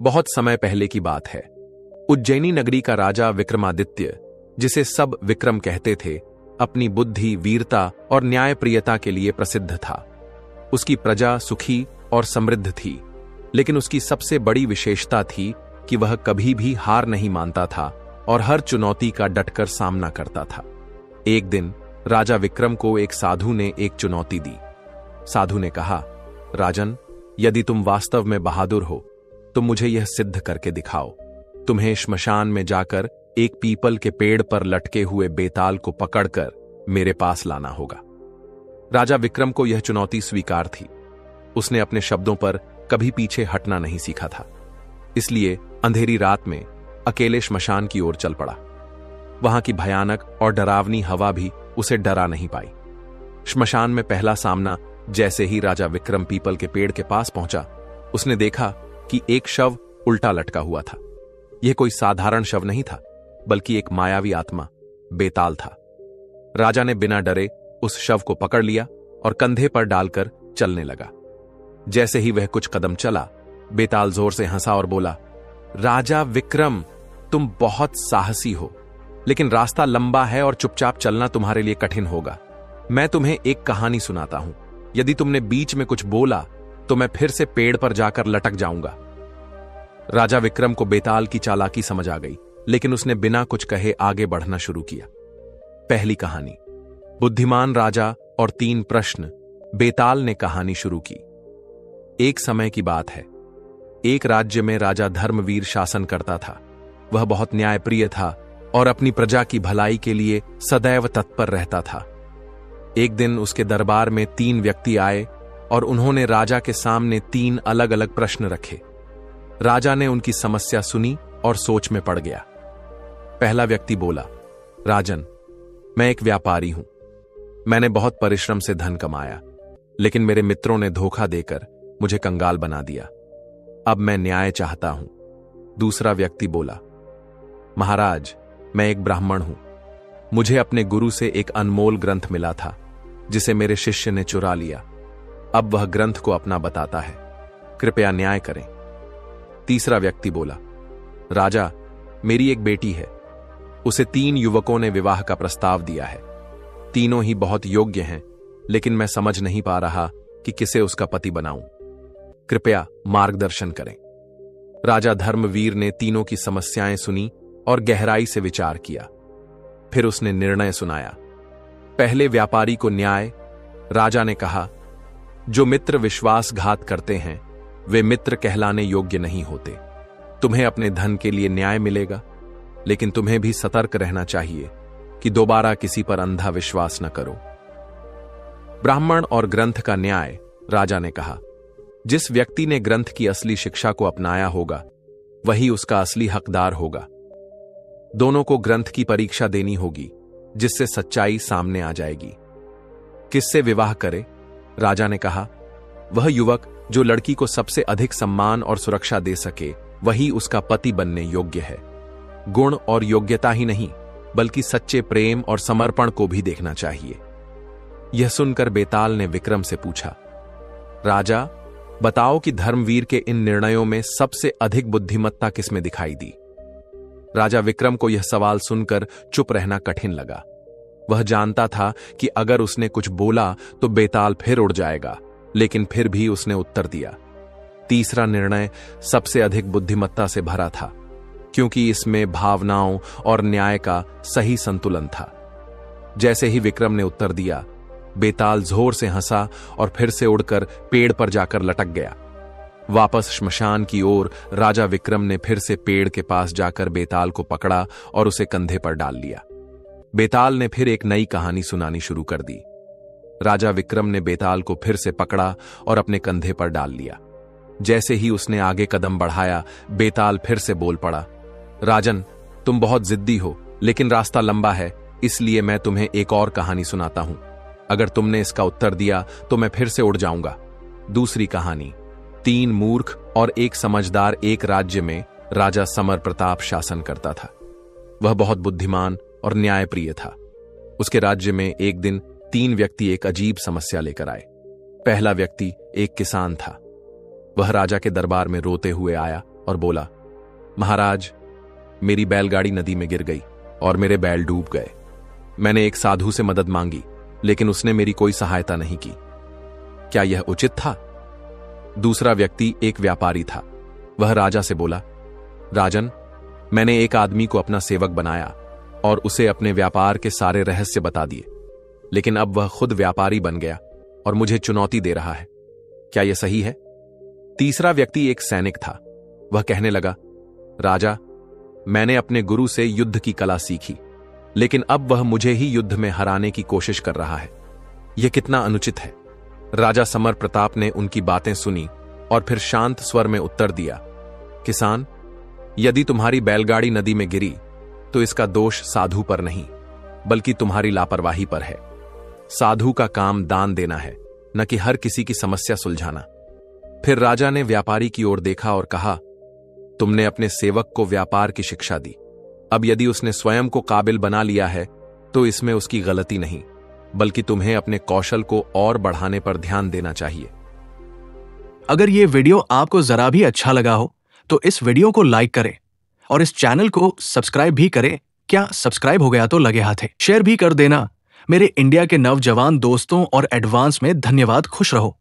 बहुत समय पहले की बात है। उज्जैनी नगरी का राजा विक्रमादित्य, जिसे सब विक्रम कहते थे, अपनी बुद्धि, वीरता और न्यायप्रियता के लिए प्रसिद्ध था। उसकी प्रजा सुखी और समृद्ध थी, लेकिन उसकी सबसे बड़ी विशेषता थी कि वह कभी भी हार नहीं मानता था और हर चुनौती का डटकर सामना करता था। एक दिन राजा विक्रम को एक साधु ने एक चुनौती दी। साधु ने कहा, राजन, यदि तुम वास्तव में बहादुर हो तो मुझे यह सिद्ध करके दिखाओ। तुम्हें श्मशान में जाकर एक पीपल के पेड़ पर लटके हुए बेताल को पकड़कर मेरे पास लाना होगा। राजा विक्रम को यह चुनौती स्वीकार थी। उसने अपने शब्दों पर कभी पीछे हटना नहीं सीखा था, इसलिए अंधेरी रात में अकेले श्मशान की ओर चल पड़ा। वहां की भयानक और डरावनी हवा भी उसे डरा नहीं पाई। श्मशान में पहला सामना जैसे ही राजा विक्रम पीपल के पेड़ के पास पहुंचा, उसने देखा कि एक शव उल्टा लटका हुआ था। यह कोई साधारण शव नहीं था, बल्कि एक मायावी आत्मा, बेताल था। राजा ने बिना डरे उस शव को पकड़ लिया और कंधे पर डालकर चलने लगा। जैसे ही वह कुछ कदम चला, बेताल जोर से हंसा और बोला, राजा विक्रम, तुम बहुत साहसी हो, लेकिन रास्ता लंबा है और चुपचाप चलना तुम्हारे लिए कठिन होगा। मैं तुम्हें एक कहानी सुनाता हूं। यदि तुमने बीच में कुछ बोला तो मैं फिर से पेड़ पर जाकर लटक जाऊंगा। राजा विक्रम को बेताल की चालाकी समझ आ गई, लेकिन उसने बिना कुछ कहे आगे बढ़ना शुरू किया। पहली कहानी, बुद्धिमान राजा और 3 प्रश्न। बेताल ने कहानी शुरू की। एक समय की बात है। एक राज्य में राजा धर्मवीर शासन करता था। वह बहुत न्यायप्रिय था और अपनी प्रजा की भलाई के लिए सदैव तत्पर रहता था। एक दिन उसके दरबार में 3 व्यक्ति आए और उन्होंने राजा के सामने 3 अलग अलग प्रश्न रखे। राजा ने उनकी समस्या सुनी और सोच में पड़ गया। पहला व्यक्ति बोला, राजन, मैं एक व्यापारी हूं। मैंने बहुत परिश्रम से धन कमाया, लेकिन मेरे मित्रों ने धोखा देकर मुझे कंगाल बना दिया। अब मैं न्याय चाहता हूं। दूसरा व्यक्ति बोला, महाराज, मैं एक ब्राह्मण हूं। मुझे अपने गुरु से एक अनमोल ग्रंथ मिला था, जिसे मेरे शिष्य ने चुरा लिया। अब वह ग्रंथ को अपना बताता है। कृपया न्याय करें। तीसरा व्यक्ति बोला, राजा, मेरी एक बेटी है। उसे 3 युवकों ने विवाह का प्रस्ताव दिया है। तीनों ही बहुत योग्य हैं, लेकिन मैं समझ नहीं पा रहा कि किसे उसका पति बनाऊं। कृपया मार्गदर्शन करें। राजा धर्मवीर ने तीनों की समस्याएं सुनी और गहराई से विचार किया। फिर उसने निर्णय सुनाया। पहले व्यापारी को न्याय। राजा ने कहा, जो मित्र विश्वासघात करते हैं वे मित्र कहलाने योग्य नहीं होते। तुम्हें अपने धन के लिए न्याय मिलेगा, लेकिन तुम्हें भी सतर्क रहना चाहिए कि दोबारा किसी पर अंधा विश्वास न करो। ब्राह्मण और ग्रंथ का न्याय। राजा ने कहा, जिस व्यक्ति ने ग्रंथ की असली शिक्षा को अपनाया होगा वही उसका असली हकदार होगा। दोनों को ग्रंथ की परीक्षा देनी होगी, जिससे सच्चाई सामने आ जाएगी। किससे विवाह करे? राजा ने कहा, वह युवक जो लड़की को सबसे अधिक सम्मान और सुरक्षा दे सके वही उसका पति बनने योग्य है। गुण और योग्यता ही नहीं, बल्कि सच्चे प्रेम और समर्पण को भी देखना चाहिए। यह सुनकर बेताल ने विक्रम से पूछा, राजा, बताओ कि धर्मवीर के इन निर्णयों में सबसे अधिक बुद्धिमत्ता किसमें दिखाई दी? राजा विक्रम को यह सवाल सुनकर चुप रहना कठिन लगा। वह जानता था कि अगर उसने कुछ बोला तो बेताल फिर उड़ जाएगा, लेकिन फिर भी उसने उत्तर दिया। तीसरा निर्णय सबसे अधिक बुद्धिमत्ता से भरा था, क्योंकि इसमें भावनाओं और न्याय का सही संतुलन था। जैसे ही विक्रम ने उत्तर दिया, बेताल जोर से हंसा और फिर से उड़कर पेड़ पर जाकर लटक गया। वापस श्मशान की ओर राजा विक्रम ने फिर से पेड़ के पास जाकर बेताल को पकड़ा और उसे कंधे पर डाल लिया। बेताल ने फिर एक नई कहानी सुनानी शुरू कर दी। राजा विक्रम ने बेताल को फिर से पकड़ा और अपने कंधे पर डाल लिया। जैसे ही उसने आगे कदम बढ़ाया, बेताल फिर से बोल पड़ा, राजन, तुम बहुत जिद्दी हो, लेकिन रास्ता लंबा है, इसलिए मैं तुम्हें एक और कहानी सुनाता हूं। अगर तुमने इसका उत्तर दिया तो मैं फिर से उड़ जाऊंगा। दूसरी कहानी, 3 मूर्ख और एक समझदार। एक राज्य में राजा समर प्रताप शासन करता था। वह बहुत बुद्धिमान और न्यायप्रिय था। उसके राज्य में एक दिन 3 व्यक्ति एक अजीब समस्या लेकर आए। पहला व्यक्ति एक किसान था। वह राजा के दरबार में रोते हुए आया और बोला, महाराज, मेरी बैलगाड़ी नदी में गिर गई और मेरे बैल डूब गए। मैंने एक साधु से मदद मांगी, लेकिन उसने मेरी कोई सहायता नहीं की। क्या यह उचित था? दूसरा व्यक्ति एक व्यापारी था। वह राजा से बोला, राजन, मैंने एक आदमी को अपना सेवक बनाया और उसे अपने व्यापार के सारे रहस्य बता दिए, लेकिन अब वह खुद व्यापारी बन गया और मुझे चुनौती दे रहा है। क्या यह सही है? तीसरा व्यक्ति एक सैनिक था। वह कहने लगा, राजा, मैंने अपने गुरु से युद्ध की कला सीखी, लेकिन अब वह मुझे ही युद्ध में हराने की कोशिश कर रहा है। यह कितना अनुचित है। राजा समर प्रताप ने उनकी बातें सुनी और फिर शांत स्वर में उत्तर दिया, किसान, यदि तुम्हारी बैलगाड़ी नदी में गिरी तो इसका दोष साधु पर नहीं, बल्कि तुम्हारी लापरवाही पर है। साधु का काम दान देना है, न कि हर किसी की समस्या सुलझाना। फिर राजा ने व्यापारी की ओर देखा और कहा, तुमने अपने सेवक को व्यापार की शिक्षा दी। अब यदि उसने स्वयं को काबिल बना लिया है तो इसमें उसकी गलती नहीं, बल्कि तुम्हें अपने कौशल को और बढ़ाने पर ध्यान देना चाहिए। अगर ये वीडियो आपको जरा भी अच्छा लगा हो तो इस वीडियो को लाइक करें और इस चैनल को सब्सक्राइब भी करें। क्या सब्सक्राइब हो गया तो लगे हाथे शेयर भी कर देना। मेरे इंडिया के नौजवान दोस्तों और एडवांस में धन्यवाद। खुश रहो।